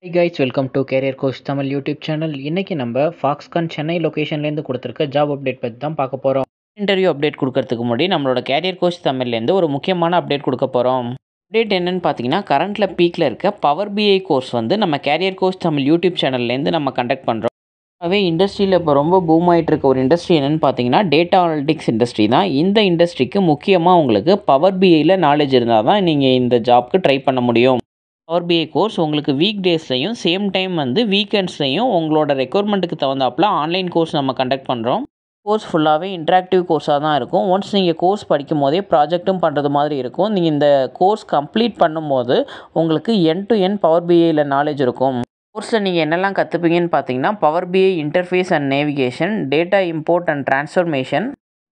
Hey guys, welcome to Career Coach Tamil YouTube channel. இன்னைக்கு நம்ம Foxconn Chennai லொகேஷன்லேருந்து கொடுத்துருக்க job update பற்றி தான் பார்க்க போகிறோம். இன்டர்வியூ அப்டேட் கொடுக்கறதுக்கு முன்னாடி நம்மளோட கேரியர் கோச் தமிழ்லேருந்து ஒரு முக்கியமான அப்டேட் கொடுக்க போகிறோம். அப்டேட் என்னன்னு பார்த்தீங்கன்னா, கரண்ட்டில் பீக்கில் இருக்க பவர் பிஐ கோர்ஸ் வந்து நம்ம கேரியர் கோச் தமிழ் யூடியூப் சேனல்லேருந்து நம்ம கண்டக்ட் பண்ணுறோம். அதுவே இண்டஸ்ட்ரியில் இப்போ ரொம்ப பூம் ஆகிட்டு இருக்க ஒரு இண்டஸ்ட்ரி என்னென்னு பார்த்தீங்கன்னா, டேட்டா அனலிட்டிக்ஸ் இண்டஸ்ட்ரி தான். இந்த இண்டஸ்ட்ரிக்கு முக்கியமாக உங்களுக்கு பவர் பிஐயில் நாலேஜ் இருந்தால் தான் நீங்கள் இந்த ஜாப்க்கு ட்ரை பண்ண முடியும். பவர் பிஐ கோர்ஸ் உங்களுக்கு வீக் டேஸ்லையும் சேம் டைம் வந்து வீக்கெண்ட்ஸ்லையும் உங்களோட ரெக்குயர்மெண்ட்டுக்கு தகுந்தாப்பில் ஆன்லைன் கோர்ஸ் நம்ம கண்டக்ட் பண்ணுறோம். கோர்ஸ் ஃபுல்லாகவே இன்ட்ராக்டிவ் கோர்ஸாக தான் இருக்கும். ஒன்ஸ் நீங்கள் கோர்ஸ் படிக்கும் போதே ப்ராஜெக்ட்டும் பண்ணுறது மாதிரி இருக்கும். நீங்கள் இந்த கோர்ஸ் கம்ப்ளீட் பண்ணும்போது உங்களுக்கு எண்ட் டு எண்ட் பவர் பிஐயில் நாலேஜ் இருக்கும். கோர்ஸில் நீங்கள் என்னெல்லாம் கற்றுப்பீங்கன்னு பார்த்தீங்கன்னா, power BI interface and navigation, data import and transformation,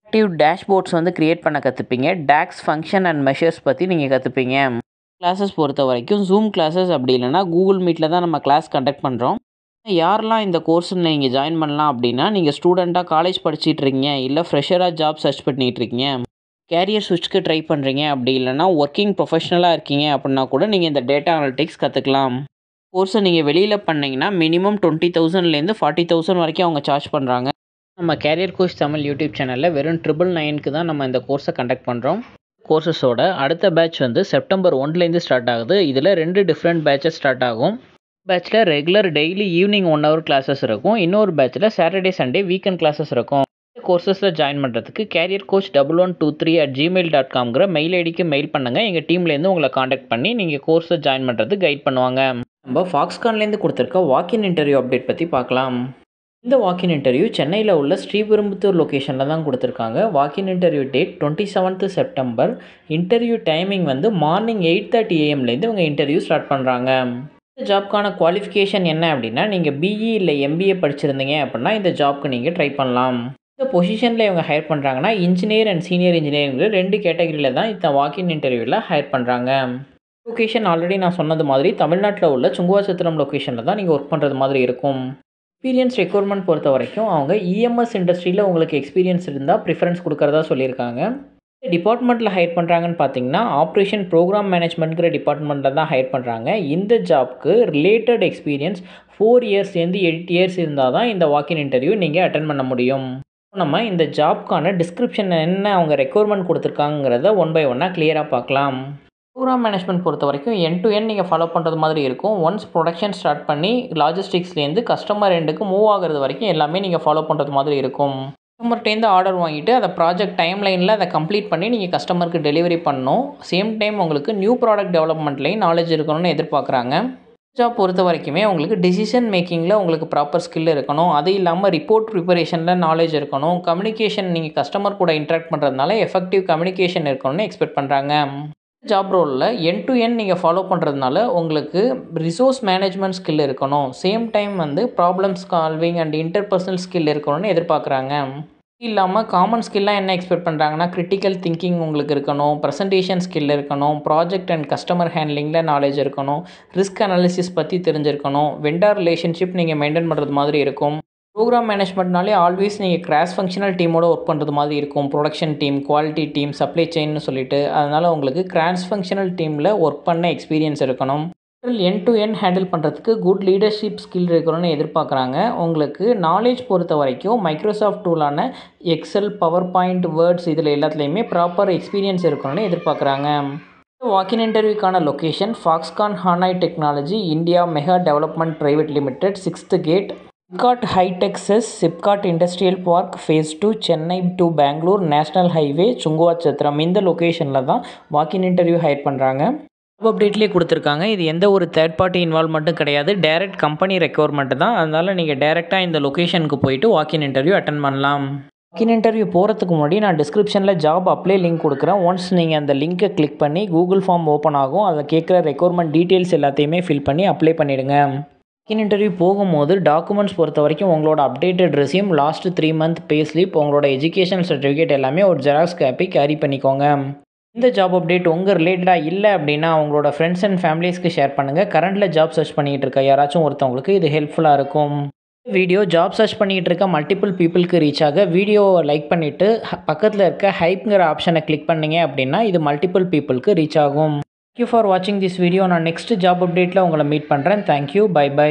active dashboards வந்து க்ரியேட் பண்ண கற்றுப்பீங்க, டாக்ஸ் ஃபங்க்ஷன் அண்ட் மெஷர்ஸ் பற்றி நீங்கள் கற்றுப்பீங்க. கிளாஸஸ் பொறுத்த வரைக்கும் ஜூம் கிளாஸஸ் அப்படி இல்லைனா கூகுள் மீட்டில் தான் நம்ம கிளாஸ் கண்டக்ட் பண்ணுறோம். யாரெல்லாம் இந்த கோர்ஸில் நீங்கள் ஜாயின் பண்ணலாம் அப்படின்னா, நீங்கள் ஸ்டூடெண்ட்டாக காலேஜ் படிச்சுட்டு இருக்கீங்க, இல்லை ஃப்ரெஷராக ஜாப் சர்ச் பண்ணிகிட்டு இருக்கீங்க, கேரியர் ஸ்விட்ச்க்கு ட்ரை பண்ணுறீங்க, அப்படி இல்லைனா ஒர்க்கிங் ப்ரொஃபஷனலாக இருக்கீங்க அப்படின்னா கூட நீங்கள் இந்த டேட்டா அனலிட்டிக்ஸ் கற்றுக்கலாம். கோர்ஸை நீங்கள் வெளியில் பண்ணிங்கன்னா மினிமம் 20,000லேருந்து 40,000 வரைக்கும் அவங்க சார்ஜ் பண்ணுறாங்க. நம்ம கேரியர் கோச் தமிழ் யூடியூப் சேனலில் வெறும் 999க்கு தான் நம்ம இந்த கோர்ஸை கண்டக்ட் பண்ணுறோம். கோர்சஸோட அடுத்த பேட்ச் வந்து செப்டம்பர் 1லேருந்து ஸ்டார்ட் ஆகுது. இதில் 2 டிஃப்ரெண்ட் பேட்சஸ் ஸ்டார்ட் ஆகும். பேட்சில் regular daily evening 1 hour classes இருக்கும். இன்னொரு பேட்சில் சாட்டர்டே சண்டே வீக்கெண்ட் கிளாஸஸ் இருக்கும். இந்த கோர்சஸில் ஜாயின் பண்ணுறதுக்கு careercoach1123@gmail.comங்கிற மெயில் ஐடிக்கு மெயில் பண்ணுங்கள். எங்கள் டீம்லேருந்து உங்களை காண்டாக்ட் பண்ணி நீங்கள் கோர்ஸை ஜாயின் பண்ணுறதுக்கு கைட் பண்ணுவாங்க. நம்ம ஃபாக்ஸ்கான்லேருந்து கொடுத்துருக்க வாக்கின் இன்டர்வியூ அப்டேட் பற்றி பார்க்கலாம். இந்த வாக்கின் இன்டர்வியூ சென்னையில் உள்ள ஸ்ரீபெரும்புத்தூர் லொக்கேஷனில் தான் கொடுத்துருக்காங்க. Walk in interview date 27th September. Interview timing வந்து மார்னிங் 8:30 AM இவங்க இன்டர்வியூ ஸ்டார்ட் பண்ணுறாங்க. இந்த ஜாப்க்கான குவாலிஃபிகேஷன் என்ன அப்படின்னா, நீங்கள் பிஇ இல்லை எம்பிஏ படிச்சிருந்தீங்க அப்படின்னா இந்த ஜாப்க்கு நீங்கள் ட்ரை பண்ணலாம். இந்த பொசிஷனில் இவங்க ஹையர் பண்ணுறாங்கன்னா இன்ஜினியர் அண்ட் சீனியர் இன்ஜினியருங்கிற 2 கேட்டகரியில் தான் இந்த வாக்கின் இன்டர்வியூவில் ஹையர் பண்ணுறாங்க. லொக்கேஷன் ஆல்ரெடி நான் சொன்னது மாதிரி தமிழ்நாட்டில் உள்ள சுங்குவாசத்திரம் லொக்கேஷனில் தான் நீங்கள் ஒர்க் பண்ணுறது மாதிரி இருக்கும். எக்ஸ்பீரியன்ஸ் ரெக்யர்மெண்ட் பொறுத்த வரைக்கும் அவங்க இஎம்எஸ் இண்டஸ்ட்ரியில் உங்களுக்கு எக்ஸ்பீரியன்ஸ் இருந்தால் ப்ரிஃபரன்ஸ் கொடுக்குறதா சொல்லியிருக்காங்க. இந்த டிபார்ட்மெண்ட்டில் ஹையர் பண்ணுறாங்கன்னு பார்த்தீங்கன்னா, ஆப்ரேஷன் ப்ரோக்ராம் மேனேஜ்மெண்ட்ங்கிற டிபார்ட்மெண்ட்டில் தான் ஹையர் பண்ணுறாங்க. இந்த ஜாப்க்கு ரிலேட்டட் எக்ஸ்பீரியன்ஸ் 4 இயர்ஸ்லேருந்து 8 இயர்ஸ் இருந்தால் தான் இந்த வாக்கின் இன்டர்வியூ நீங்கள் அட்டன் பண்ண முடியும். நம்ம இந்த ஜாப்க்கான டிஸ்கிரிப்ஷன் என்ன அவங்க ரெக்யர்மெண்ட் கொடுத்துருக்காங்கிறத 1 by 1 கிளியராக பார்க்கலாம். ப்ரோக்ராம் மேனேஜ்மெண்ட் பொறுத்த வரைக்கும் எண்ட் டு எண்ட் நீங்கள் ஃபாலோ பண்ணுறது மாதிரி இருக்கும். ஒன்ஸ் ப்ரொடக்ஷன் ஸ்டார்ட் பண்ணி லாஜிஸ்டிக்ஸ்லேருந்து கஸ்டமர் எண்டுக்கு மூவ் ஆகிறது வரைக்கும் எல்லாமே நீங்கள் ஃபாலோ பண்ணுறது மாதிரி இருக்கும். கஸ்டமர்கிட்டேருந்து ஆர்டர் வாங்கிட்டு அதை ப்ராஜெக்ட் டைம் லைனில் அதை கம்ப்ளீட் பண்ணி நீங்கள் கஸ்டமருக்கு டெலிவரி பண்ணணும். சேம் டைம் உங்களுக்கு நியூ ப்ராடக்ட் டெவலப்மெண்ட்லேயும் நாலேஜ் இருக்கணும்னு எதிர்பார்க்குறாங்க. ஜாப் பொறுத்த வரைக்குமே உங்களுக்கு டிசிஷன் மேக்கிங்கில் உங்களுக்கு ப்ராப்பர் ஸ்கில் இருக்கணும். அது இல்லாமல் ரிப்போர்ட் ப்ரிப்பரேஷனில் நாலேஜ் இருக்கணும். கம்யூனிகேஷன் நீங்கள் கஸ்டமர் கூட இன்ட்ராக்ட் பண்ணுறதுனால எஃபெக்டிவ் கம்யூனிகேஷன் இருக்கணும்னு எக்ஸ்பெக்ட் பண்ணுறாங்க. ஜாப் ரோலில் எண்ட் டு எண்ட் நீங்கள் ஃபாலோ பண்ணுறதுனால உங்களுக்கு ரிசோர்ஸ் மேனேஜ்மெண்ட் ஸ்கில் இருக்கணும். சேம் டைம் வந்து problem solving and interpersonal skill இருக்கணும்னு எதிர்பார்க்குறாங்க. இல்லாமல் காமன் ஸ்கில்லாம் என்ன எக்ஸ்பெக்ட் பண்ணுறாங்கன்னா, கிரிட்டிக்கல் திங்கிங் உங்களுக்கு இருக்கணும், ப்ரெசன்டேஷன் ஸ்கில் இருக்கணும், ப்ராஜெக்ட் அண்ட் கஸ்டமர் ஹேண்ட்லிங்கில் நாலேஜ் இருக்கணும், ரிஸ்க் அனாலிசிஸ் பற்றி தெரிஞ்சிருக்கணும், வெண்டார் ரிலேஷன்ஷிப் நீங்கள் மெயின்டைன் பண்ணுறது மாதிரி இருக்கும். ப்ரோக்ராம் மேனேஜ்மெண்ட்னாலே ஆல்வேஸ் நீங்கள் கிராஸ் ஃபங்க்ஷனல் டீமோட ஒர்க் பண்ணுறது மாதிரி இருக்கும். Production team, quality team, supply chain சொல்லிட்டு. அதனால் உங்களுக்கு கிராஸ் ஃபங்க்ஷனல் டீமில் ஒர்க் பண்ண எக்ஸ்பீரியன்ஸ் இருக்கணும். எண்ட் டு எண்ட் ஹேண்டில் பண்ணுறதுக்கு குட் லீடர்ஷிப் ஸ்கில் இருக்கணும்னு எதிர்பார்க்குறாங்க. உங்களுக்கு நாலேஜ் பொறுத்த வரைக்கும் Microsoft டூலான XL, power point, words இதில் எல்லாத்துலேயுமே ப்ராப்பர் எக்ஸ்பீரியன்ஸ் இருக்கணும்னு எதிர்பார்க்குறாங்க. வாக்கின் இன்டர்வியூக்கான location Foxconn Hon Hai technology India mega development private limited, 6th gate, SIPCOT hitech SEZ, SIPCOT industrial park, phase 2, Chennai to Bangalore national highway, Sunguvarchatram. இந்த லொக்கேஷனில் தான் வாக்கின் இன்டர்வியூ ஹையர் பண்ணுறாங்க. ஜாப் அப்டேட்லேயே கொடுத்துருக்காங்க. இது எந்த ஒரு தேர்ட் பார்ட்டி இன்வால்வ்மெண்ட்டும் கிடையாது. டைரக்ட் கம்பெனி ரெக்யர்மெண்ட் தான். அதனால் நீங்கள் டைரெக்டாக இந்த லொக்கேஷனுக்கு போயிட்டு வாக்கின் இன்டர்வியூ அட்டன் பண்ணலாம். வாக்கின் இன்டர்வியூ போகிறதுக்கு முன்னாடி நான் டிஸ்கிரிப்ஷனில் ஜாப் அப்ளை லிங்க் கொடுக்குறேன். ஒன்ஸ் நீங்கள் அந்த லிங்க்கை கிளிக் பண்ணி கூகுள் ஃபார்ம் ஓப்பன் ஆகும். அதில் கேட்குற ரெக்யர்மெண்ட் டீட்டெயில்ஸ் எல்லாத்தையுமே ஃபில் பண்ணி அப்ளை பண்ணிவிடுங்க. வாக்கின் இன்டர்வியூ போகும்போது டாக்குமெண்ட்ஸ் பொறுத்த வரைக்கும் உங்களோட updated resume, last 3 month pay slip, உங்களோட எஜுகேஷன் சர்டிஃபிகேட் எல்லாமே ஒரு ஜெராக்ஸ் காப்பி கேரி பண்ணிக்கோங்க. இந்த ஜாப் அப்டேட் உங்கள் ரிலேட்டடாக இல்லை அப்படின்னா உங்களோட ஃப்ரெண்ட்ஸ் அண்ட் ஃபேமிலிஸ்க்கு ஷேர் பண்ணுங்கள். கரண்ட்டில் ஜாப் சர்ச் பண்ணிகிட்டு இருக்க யாராச்சும் ஒருத்தவங்களுக்கு இது ஹெல்ப்ஃபுல்லாக இருக்கும். வீடியோ ஜாப் சர்ச் பண்ணிகிட்டு இருக்க மல்டிபிள் பீப்புளுக்கு ரீச் ஆக வீடியோவை லைக் பண்ணிவிட்டு பக்கத்தில் இருக்க ஹைப்ங்கிற ஆப்ஷனை கிளிக் பண்ணிங்க அப்படின்னா இது மல்டிபிள் பீப்புளுக்கு ரீச் ஆகும். தேங்க்யூ ஃபார் வாட்சிங் திஸ் வீடியோ. நான் நெக்ஸ்ட் ஜாப் அப்டேட்டில் உங்களை மீட் பண்ணுறேன். தேங்க்யூ. Bye by.